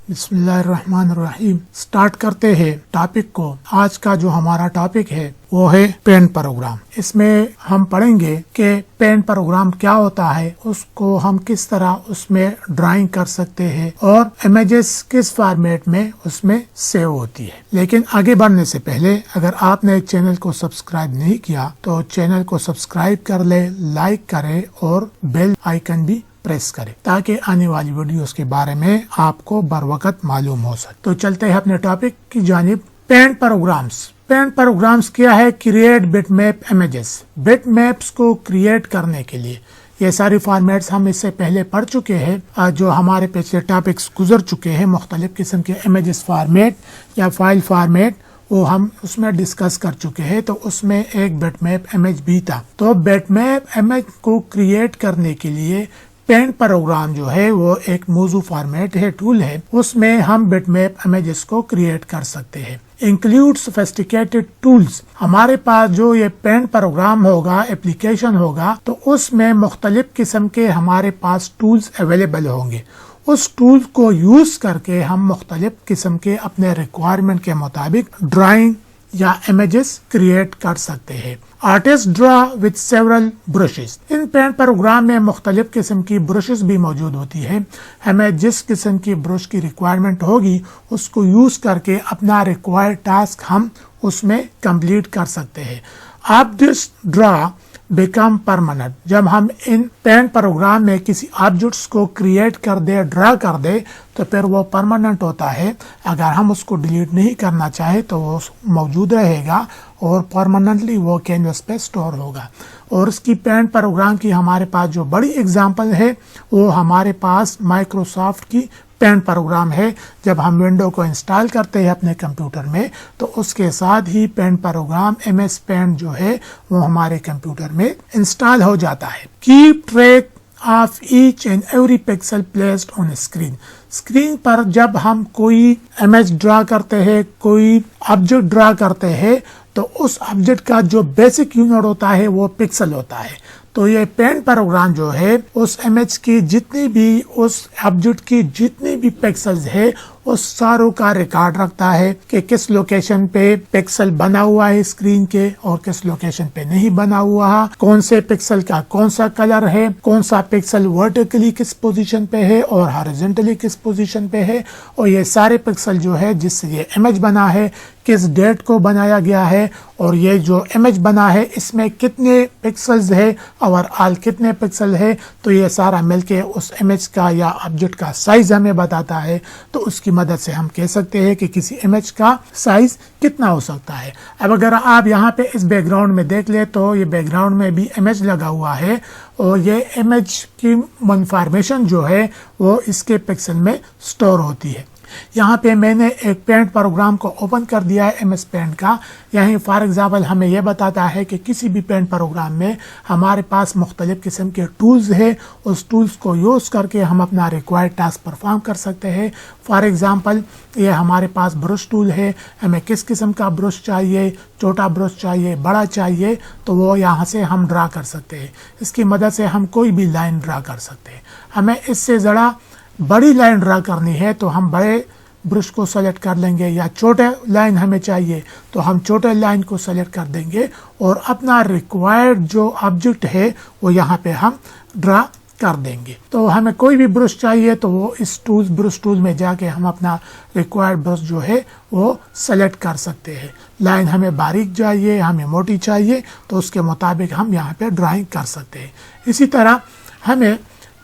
बिस्मिल्लाहिर्रहमानिर्रहीम। स्टार्ट करते हैं टॉपिक को। आज का जो हमारा टॉपिक है वो है पेंट प्रोग्राम। इसमें हम पढ़ेंगे कि पेंट प्रोग्राम क्या होता है, उसको हम किस तरह उसमें ड्राइंग कर सकते हैं और इमेजेस किस फॉर्मेट में उसमें सेव होती है। लेकिन आगे बढ़ने से पहले अगर आपने चैनल को सब्सक्राइब नहीं किया तो चैनल को सब्सक्राइब कर ले, लाइक करे और बेल आइकन भी प्रेस करें ताकि आने वाली वीडियोस के बारे में आपको बर वक्त मालूम हो सके। तो चलते हैं अपने टॉपिक की जानिब। Paint programmes. पेंट प्रोग्राम्स क्या है? Create bitmap images. बिटमैप्स को क्रिएट करने के लिए ये सारी फॉर्मेट्स हम इससे पहले पढ़ चुके हैं। जो हमारे पिछले टॉपिक्स गुजर चुके हैं, मुख्तलिफ किस्म के इमेजेस फॉर्मेट या फाइल फॉर्मेट, वो हम उसमें डिस्कस कर चुके हैं। तो उसमें एक बिटमैप इमेज भी था। तो बिटमैप इमेज को क्रिएट करने के लिए पेंट प्रोग्राम जो है वो एक मौजू फॉर्मेट है, टूल है, उसमें हम बिटमैप इमेजेस को क्रिएट कर सकते हैं। Include sophisticated tools. हमारे पास जो ये पेंट प्रोग्राम होगा, एप्लीकेशन होगा, तो उसमें मुख्तलिफ किस्म के हमारे पास टूल्स अवेलेबल होंगे। उस टूल को यूज करके हम मुख्तलिफ किस्म के अपने रिक्वायरमेंट के मुताबिक ड्राइंग या इमेजेस क्रिएट कर सकते हैं। Artist draw with several brushes. इन पेंट प्रोग्राम में मुख्तलिफ किस्म की ब्रशेस भी मौजूद होती है। हमें जिस किस्म की ब्रश की रिक्वायरमेंट होगी उसको यूज करके अपना रिक्वायर्ड टास्क हम उसमें कंप्लीट कर सकते हैं। Artist draw become permanent. जब हम इन पेंट प्रोग्राम में किसी ऑब्जेक्ट्स को क्रिएट कर दे, ड्रा कर दे, तो फिर वो परमानेंट होता है। अगर हम उसको डिलीट नहीं करना चाहे तो वो मौजूद रहेगा और परमानेंटली वो कैनवस पे स्टोर होगा। और इसकी पेंट प्रोग्राम की हमारे पास जो बड़ी एग्जांपल है वो हमारे पास माइक्रोसॉफ्ट की पेंट प्रोग्राम है। जब हम विंडो को इंस्टॉल करते हैं अपने कंप्यूटर में तो उसके साथ ही पेंट प्रोग्राम MS पेंट जो है वो हमारे कंप्यूटर में इंस्टॉल हो जाता है। Keep track of each and every pixel placed on screen. Screen पर जब हम कोई इमेज ड्रा करते हैं, कोई ऑब्जेक्ट ड्रा करते हैं, तो उस ऑब्जेक्ट का जो बेसिक यूनिट होता है वो पिक्सल होता है। तो ये पेंट प्रोग्राम जो है उस इमेज की जितनी भी, उस ऑब्जेक्ट की जितनी भी पिक्सल्स है उस सारों का रिकॉर्ड रखता है कि किस लोकेशन पे पिक्सल बना हुआ है स्क्रीन के और किस लोकेशन पे नहीं बना हुआ है, कौन से पिक्सल का कौन सा कलर है, कौन सा पिक्सल वर्टिकली किस पोजीशन पे है और हॉरिजॉन्टली किस पोजीशन पे है, और ये सारे पिक्सल जो है जिससे ये इमेज बना है किस डेट को बनाया गया है, और ये जो इमेज बना है इसमें कितने पिक्सल्स है और ऑल कितने पिक्सल है। तो ये सारा मिलके उस इमेज का या ऑब्जेक्ट का साइज हमें बताता है। तो उसकी मदद से हम कह सकते हैं कि किसी इमेज का साइज कितना हो सकता है। अब अगर आप यहाँ पे इस बैकग्राउंड में देख ले तो ये बैकग्राउंड में भी इमेज लगा हुआ है और ये इमेज की इन्फॉर्मेशन जो है वो इसके पिक्सल में स्टोर होती है। यहाँ पे मैंने एक पेंट प्रोग्राम को ओपन कर दिया है MS पेंट का। यहीं फॉर एग्जांपल हमें यह बताता है कि किसी भी पेंट प्रोग्राम में हमारे पास मुख्तलिफ किस्म के टूल्स है, उस टूल्स को यूज करके हम अपना रिक्वायर्ड टास्क परफॉर्म कर सकते हैं। फॉर एग्जांपल ये हमारे पास ब्रश टूल है, हमें किस किस्म का ब्रश चाहिए, छोटा ब्रश चाहिए, बड़ा चाहिए, तो वो यहाँ से हम ड्रा कर सकते हैं। इसकी मदद से हम कोई भी लाइन ड्रा कर सकते हैं। हमें इससे ज़रा बड़ी लाइन ड्रा करनी है तो हम बड़े ब्रश को सेलेक्ट कर लेंगे, या छोटे लाइन हमें चाहिए तो हम छोटे लाइन को सेलेक्ट कर देंगे और अपना रिक्वायर्ड जो ऑब्जेक्ट है वो यहाँ पे हम ड्रा कर देंगे। तो हमें कोई भी ब्रश चाहिए तो वो इस टूल ब्रश टूल में जाके हम अपना रिक्वायर्ड ब्रश जो है वो सेलेक्ट कर सकते हैं। लाइन हमें बारीक चाहिए, हमें मोटी चाहिए, तो उसके मुताबिक हम यहाँ पे ड्राइंग कर सकते हैं। इसी तरह हमें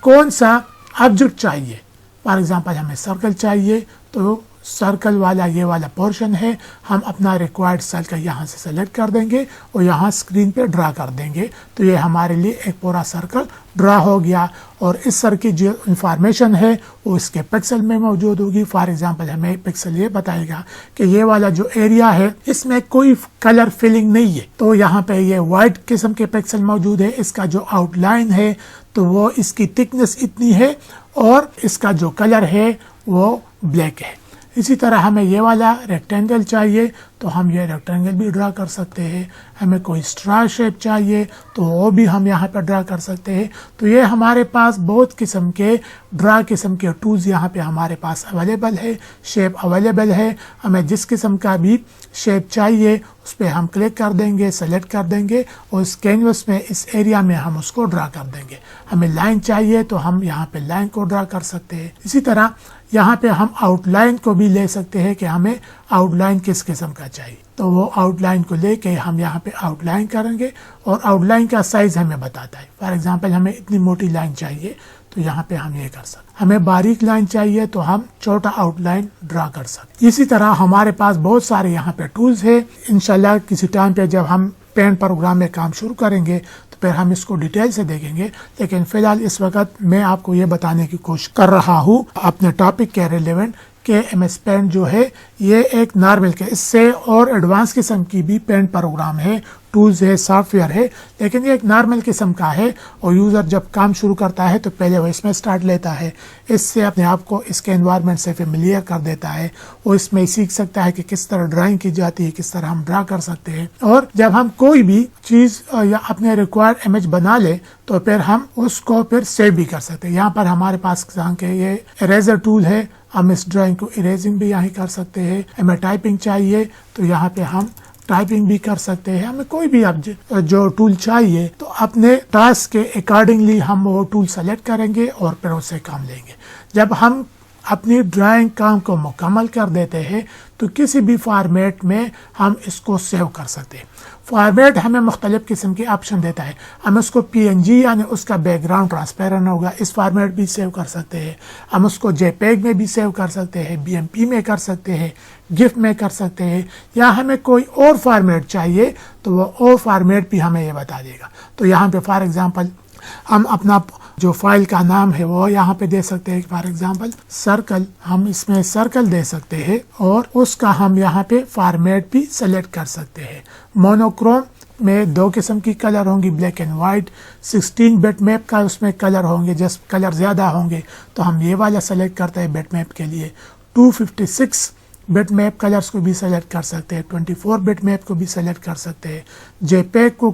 कौन सा ऑब्जेक्ट चाहिए, फॉर एग्जांपल हमें सर्कल चाहिए तो सर्कल वाला ये वाला पोर्शन है, हम अपना रिक्वायर्ड सर्कल यहाँ से सेलेक्ट कर देंगे और यहाँ स्क्रीन पे ड्रा कर देंगे। तो ये हमारे लिए एक पूरा सर्कल ड्रा हो गया और इस सर्कल की जो इंफॉर्मेशन है वो इसके पिक्सल में मौजूद होगी। फॉर एग्जांपल हमें पिक्सल ये बताएगा कि ये वाला जो एरिया है इसमें कोई कलर फिलिंग नहीं है, तो यहाँ पे ये वाइट किस्म के पिक्सल मौजूद है। इसका जो आउटलाइन है तो वो इसकी थिकनेस इतनी है और इसका जो कलर है वो ब्लैक है। इसी तरह हमें ये वाला रेक्टेंगल चाहिए तो हम ये रेक्टेंगल भी ड्रा कर सकते हैं। ہمیں کوئی اسٹرا شیپ چاہیے تو وہ بھی ہم یہاں پہ ڈرا کر سکتے ہیں. تو یہ ہمارے پاس بہت قسم کے ڈرا قسم کے ٹولز یہاں پہ ہمارے پاس اویلیبل ہے، شیپ اویلیبل ہے. ہمیں جس قسم کا بھی شیپ چاہیے اس پہ ہم کلک کر دیں گے، سلیکٹ کر دیں گے اور اس کینوس میں اس ایریا میں ہم اس کو ڈرا کر دیں گے. ہمیں لائن چاہیے تو ہم یہاں پہ لائن کو ڈرا کر سکتے ہیں. اسی طرح یہاں پہ ہم آؤٹ لائن کو بھی لے سکتے ہیں کہ ہمیں آؤٹ لائن کس قسم کا چاہیے. تو وہ آؤٹ لائن کو لے کے ہم یہاں پہ آؤٹ لائن کریں گے اور آؤٹ لائن کا سائز ہمیں بتاتا ہے. فار ایگزامپل ہمیں اتنی موٹی لائن چاہیے تو یہاں پہ ہم یہ کر سکتے. ہمیں باریک لائن چاہیے تو ہم چھوٹا آؤٹ لائن ڈرا کر سکتے. اسی طرح ہمارے پاس بہت سارے یہاں پہ ٹولز ہیں. انشاءاللہ کسی ٹائم پہ جب ہم پینٹ پروگرام میں کام شروع کریں گے تو پھر ہم اس کو ڈیٹیل سے دیکھیں گے. لیکن فی الحال اس وقت میں آپ کو یہ بتانے کی کوشش کر رہا ہوں اپنے ٹاپک کے ریلیونٹ کہ ایم ایس پینٹ جو ہے یہ ایک نارمل کے اس سے اور ایڈوانس قسم کی بھی پینٹ پروگرام ہے، ٹولز ہے، سافٹ ویئر ہے، لیکن یہ ایک نارمل قسم کا ہے. اور یوزر جب کام شروع کرتا ہے تو پہلے وہ اس میں سٹارٹ لیتا ہے، اس سے اپنے آپ کو اس کے انوائرمنٹ سے فیملیئر کر دیتا ہے. وہ اس میں سیکھ سکتا ہے کہ کس طرح ڈرائنگ کی جاتی ہے، کس طرح ہم ڈرا کر سکتے ہیں. اور جب ہم کوئی بھی چیز یا اپنے ریکوائرڈ امیج بنا لے تو پھر ہم اس کو پھر سیو بھی کر سکتے ہیں. یہاں پر ہمارے پاس یہ اریزر ٹول ہے، ہم اس ڈرائنگ کو اریزنگ بھی یہاں کر سکتے ہیں. ہمیں ٹائپنگ چاہیے تو یہاں پہ ہم ٹائپنگ بھی کر سکتے ہیں. ہمیں کوئی بھی جو ٹول چاہیے تو اپنے ٹاسک کے اکارڈنگلی ہم وہ ٹول سلیکٹ کریں گے اور پھر اس سے کام لیں گے. جب ہم اپنی ڈرائنگ کام کو مکمل کر دیتے ہیں تو کسی بھی فارمیٹ میں ہم اس کو سیو کر سکتے ہیں. فارمیٹ ہمیں مختلف قسم کے آپشن دیتا ہے. ہم اس کو پی این جی یعنی اس کا بیک گراؤنڈ ٹرانسپیرنٹ ہوگا اس فارمیٹ بھی سیو کر سکتے ہیں. ہم اس کو جے پیگ میں بھی سیو کر سکتے ہیں، بی ایم پی میں کر سکتے ہیں، گف میں کر سکتے ہیں، یا ہمیں کوئی اور فارمیٹ چاہیے تو وہ اور فارمیٹ بھی ہمیں یہ بتا دے گا. تو یہاں پہ فار ایگزامپل ہم اپنا جو فائل کا نام ہے وہ یہاں پہ دے سکتے ہیں. فار ایگزامپل سرکل، ہم اس میں سرکل دے سکتے ہیں اور اس کا ہم یہاں پہ فارمیٹ بھی سلیکٹ کر سکتے ہیں. مونوکروم میں دو قسم کی کلر ہوں گی، black and white. 16 bit map کا اس میں کلر ہوں گے، جس کلر زیادہ ہوں گے تو ہم یہ والا سلیکٹ کرتے ہیں بٹ میپ کے لیے. 256 بٹ میپ کلرز کو بھی سلیکٹ کر سکتے ہیں، 24 بٹ میپ کو بھی سلیکٹ کر سکتے ہیں، جے پیگ کو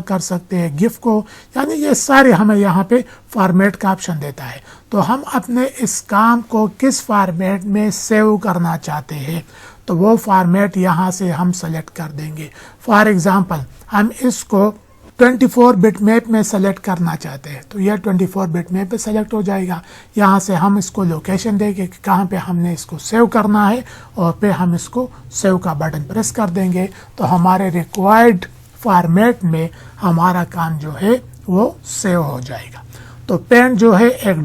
کر سکتے ہیں، گف کو، یعنی یہ سارے ہمیں یہاں پہ فارمیٹ کا آپشن دیتا ہے. تو ہم اپنے اس کام کو کس فارمیٹ میں سیو کرنا چاہتے ہیں تو وہ فارمیٹ یہاں سے ہم سلیکٹ کر دیں گے. فار ایگزامپل ہم اس کو 24 بٹ میپ میں سلیکٹ کرنا چاہتے ہیں تو یہ 24 بٹ میپ پہ سلیکٹ ہو جائے گا. یہاں سے ہم اس کو لوکیشن دیں گے کہ کہاں پہ ہم نے اس کو سیو کرنا ہے اور پھر ہم اس کو سیو کا بٹن پریس کر دیں گے تو ہمارے ریکوائرڈ فارمیٹ میں ہمارا کام جو ہے وہ سیو ہو جائے گا. تو پینٹ جو ہے ایک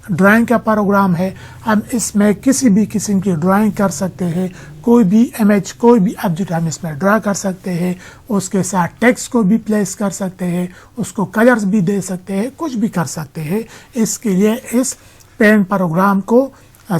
ڈرائنگ کا پروگرام ہے. ہم اس میں کسی بھی قسم کی ڈرائنگ کر سکتے ہیں، کوئی بھی امیج، کوئی بھی آبجیکٹ ہم اس میں ڈرا کر سکتے ہیں. اس کے ساتھ ٹیکسٹ کو بھی پلیس کر سکتے ہیں، اس کو کلرز بھی دے سکتے ہیں، کچھ بھی کر سکتے ہیں. اس کے لیے اس پینٹ پروگرام کو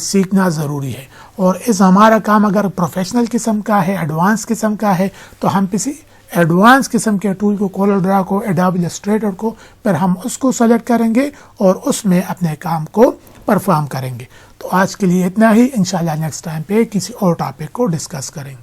سیکھنا ضروری ہے. اور اس ہمارا کام اگر پروفیشنل قسم کا ہے، ایڈوانس قسم کا ہے تو ہم کسی ایڈوانس قسم کے ٹول کو، کولر ڈرا کو، ایڈوبی السٹریٹر کو، پھر ہم اس کو سلیکٹ کریں گے اور اس میں اپنے کام کو پرفارم کریں گے. تو آج کے لیے اتنا ہی. انشاءاللہ نیکسٹ ٹائم پہ کسی اور ٹاپک کو ڈسکس کریں گے.